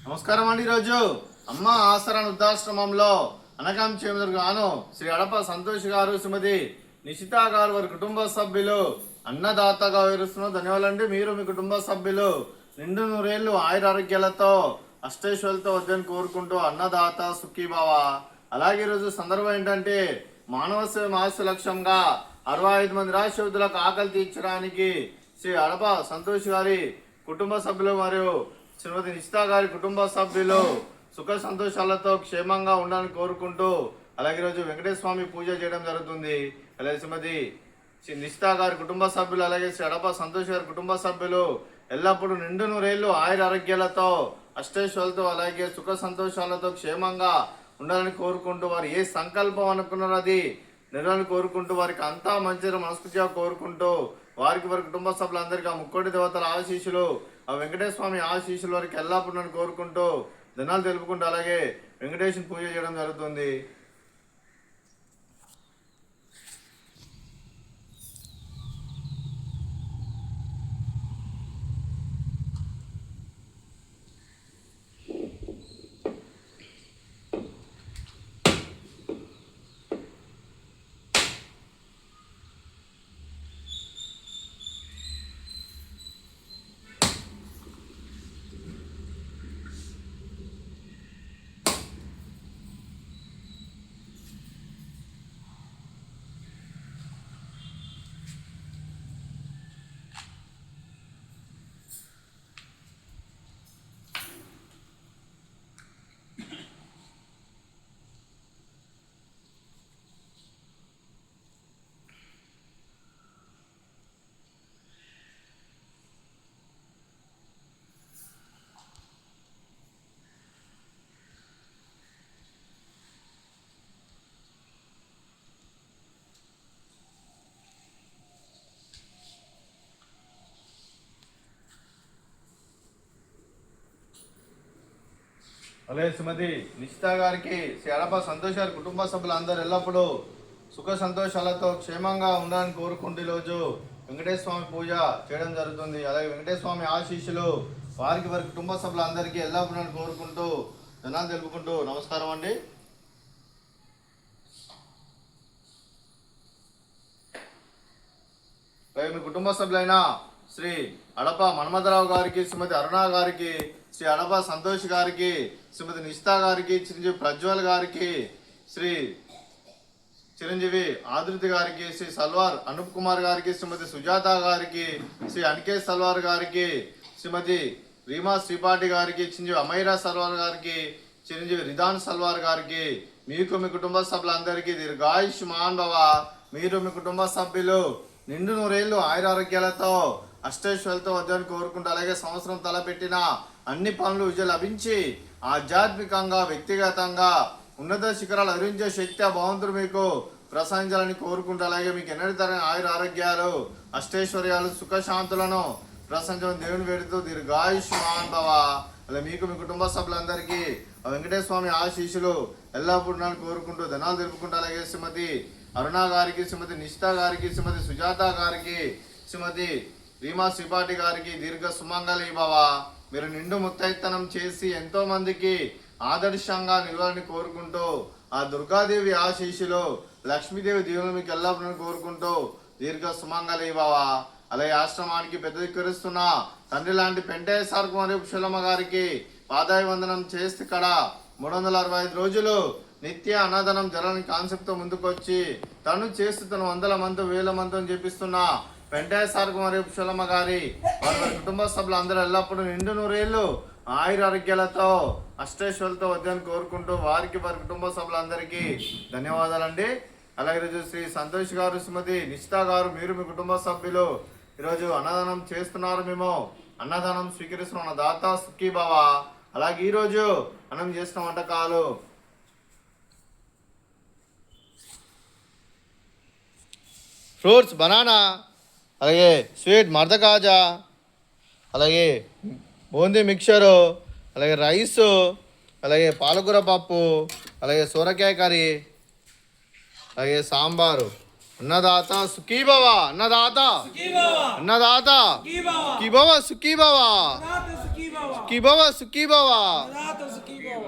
నమస్కారం అండి. ఈరోజు అమ్మ ఆసరా వృద్ధాశ్రమంలో అనకాం చేమదుర్గాను శ్రీ అడప సంతోష్ గారు, శ్రీమతి నిషిత గారు వారి కుటుంబ సభ్యులు అన్నదాతగా వివరిస్తున్న ధన్యవాదాలండి. మీరు మీ కుటుంబ సభ్యులు నిండు నూరేళ్లు ఆయురారోగ్యాలతో అష్టైశ్వర్యాలతో వద్దని కోరుకుంటూ అన్నదాత సుఖీభావ. అలాగే ఈరోజు సందర్భం ఏంటంటే మానవ సేవ మహస్సు లక్ష్యంగా 65 మంది రాష్ట్రయుద్ధులకు ఆకలి తీర్చడానికి శ్రీ అడప సంతోష్ గారి కుటుంబ సభ్యులు మరియు శ్రీమతి నిషిత గారి కుటుంబ సభ్యులు సుఖ సంతోషాలతో క్షేమంగా ఉండాలని కోరుకుంటూ అలాగే ఈరోజు వెంకటేశ్వర స్వామి పూజ చేయడం జరుగుతుంది. అలాగే శ్రీమతి నిషిత గారి కుటుంబ సభ్యులు అలాగే శ్రీ అడప సంతోష్ గారి కుటుంబ సభ్యులు ఎల్లప్పుడూ నిండు నూరేళ్లు ఆరోగ్యాలతో అష్టైశ్వర్యాలతో అలాగే సుఖ సంతోషాలతో క్షేమంగా ఉండాలని కోరుకుంటూ వారు ఏ సంకల్పం అనుకున్నారో అది నిర్వహణ కోరుకుంటూ వారికి అంతా మంచి మనస్ఫూర్తిగా కోరుకుంటూ వారికి వారి కుటుంబ సభ్యులందరికీ ఆ ముక్కోటి దేవతల ఆశీస్సులు ఆ వెంకటేశ్వర స్వామి ఆశీస్సులు వారికి ఎల్లప్పుడూ కోరుకుంటూ ధనాలు తెలుపుకుంటూ అలాగే వెంకటేశ్వరుని పూజ చేయడం జరుగుతుంది. అలాగే శ్రీమతి నిషిత గారికి శ్రీ అడప సంతోష్ గారి కుటుంబ సభ్యులందరూ ఎల్లప్పుడూ సుఖ సంతోషాలతో క్షేమంగా ఉండాలని కోరుకుంటూ ఈరోజు వెంకటేశ్వర స్వామి పూజ చేయడం జరుగుతుంది. అలాగే వెంకటేశ్వర స్వామి ఆశీస్సులు వారికి వారి కుటుంబ సభ్యులందరికీ ఎల్లప్పుడూ కోరుకుంటూ ధనాలు తెలుపుకుంటూ నమస్కారం అండి. అలాగే మీ కుటుంబ సభ్యులైన శ్రీ అడప మన్మథరావు గారికి, శ్రీమతి అరుణ గారికి, శ్రీ అడప సంతోష్ గారికి, శ్రీమతి నిషిత గారికి, చిరంజీవి ప్రజ్వల్ గారికి, శ్రీ చిరంజీవి ఆదృతి గారికి, శ్రీ సల్వార్ అనూప్ కుమార్ గారికి, శ్రీమతి సుజాత గారికి, శ్రీ అనికేష్ సల్వార్ గారికి, శ్రీమతి రీమా శ్రీపాటి గారికి, చిరంజీవి అమైరా సల్వార్ గారికి, చిరంజీవి రిదాన్ సల్వార్ గారికి, మీకు మీ కుటుంబ సభ్యులందరికీ దీర్ఘాయుష్మాన్ భవ. మీరు మీ కుటుంబ సభ్యులు నిండు నూరేళ్లు ఆయురారోగ్యాలతో అష్టైశ్వర్యాలతో వద్దని కోరుకుంటూ అలాగే సంవత్సరం తలపెట్టిన అన్ని పనులు విజయం లభించి ఆధ్యాత్మికంగా వ్యక్తిగతంగా ఉన్నత శిఖరాలు అధిరించే శక్తి ఆ భగవంతుడు మీకు ప్రసాదించాలని కోరుకుంటూ అలాగే మీకు ఎన్నటి తరగని ఆయురారోగ్యాలు అష్టైశ్వర్యాలు సుఖశాంతులను ప్రసాదించడం దేవుని వేడుతూ దీర్ఘాయుష్మాన్ భవ. అలా మీకు మీ కుటుంబ సభ్యులందరికీ వెంకటేశ్వర స్వామి ఆశీస్సులు ఎల్లప్పుడూ కోరుకుంటూ ధనాలు తెలుపుకుంటూ అలాగే శ్రీమతి అరుణ గారికి, శ్రీమతి నిషిత గారికి, శ్రీమతి సుజాత గారికి, శ్రీమతి రీమా శ్రీపాటి గారికి దీర్ఘ సుమంగళి భవ. మీరు నిండు ముత్తైతనం చేసి ఎంతో మందికి ఆదర్శంగా నిలవాలని కోరుకుంటూ ఆ దుర్గాదేవి ఆశీస్సులు లక్ష్మీదేవి దీవులు మీకు ఎల్లప్పుడూ కోరుకుంటూ దీర్ఘ సుమంగళి భవ. అలాగే ఆశ్రమానికి పెద్ద దిక్కురిస్తున్న తండ్రి లాంటి పెంటయ్య సార్ మరియు పుష్పలమ్మ గారికి పాదాయ వందనం చేస్తే ఇక్కడ 365 రోజులు నిత్య అన్నదానం జరగని కాన్సెప్ట్ తో ముందుకొచ్చి తను చేస్తూ తను 100 మంది 1000 మందితో చెప్పిస్తున్న వెంకటేశ్వర సార్ మరియు పుష్పలమ్మ గారి వారి కుటుంబ సభ్యులు అందరూ ఎల్లప్పుడూ నిండు నూరేళ్లు ఆయురారోగ్యాలతో అష్టైశ్వర్యాలతో వద్దని కోరుకుంటూ వారికి వారి కుటుంబ సభ్యులందరికీ ధన్యవాదాలండి. అలాగే ఈరోజు శ్రీ సంతోష్ గారు, శ్రీమతి నిషిత గారు, మీరు మీ కుటుంబ సభ్యులు ఈరోజు అన్నదానం చేస్తున్నారు. మేము అన్నదానం స్వీకరిస్తున్న దాత సుఖీభావ. అలాగే ఈరోజు మనం చేసిన వంటకాలు ఫ్రూట్స్ బనానా, అలాగే స్వీట్ మర్దకాజా, అలాగే బూందీ మిక్చరు, అలాగే రైసు, అలాగే పాలకూర పప్పు, అలాగే సొరకాయ కర్రీ, అలాగే సాంబారు. అన్నదాత సుఖీభవ, అన్నదాత అన్నదాత సుఖీభవ, సుఖీభవ. సుఖీ భవ సుఖీ భవ సుఖీ భవ అన్నదాత సుఖీ భవ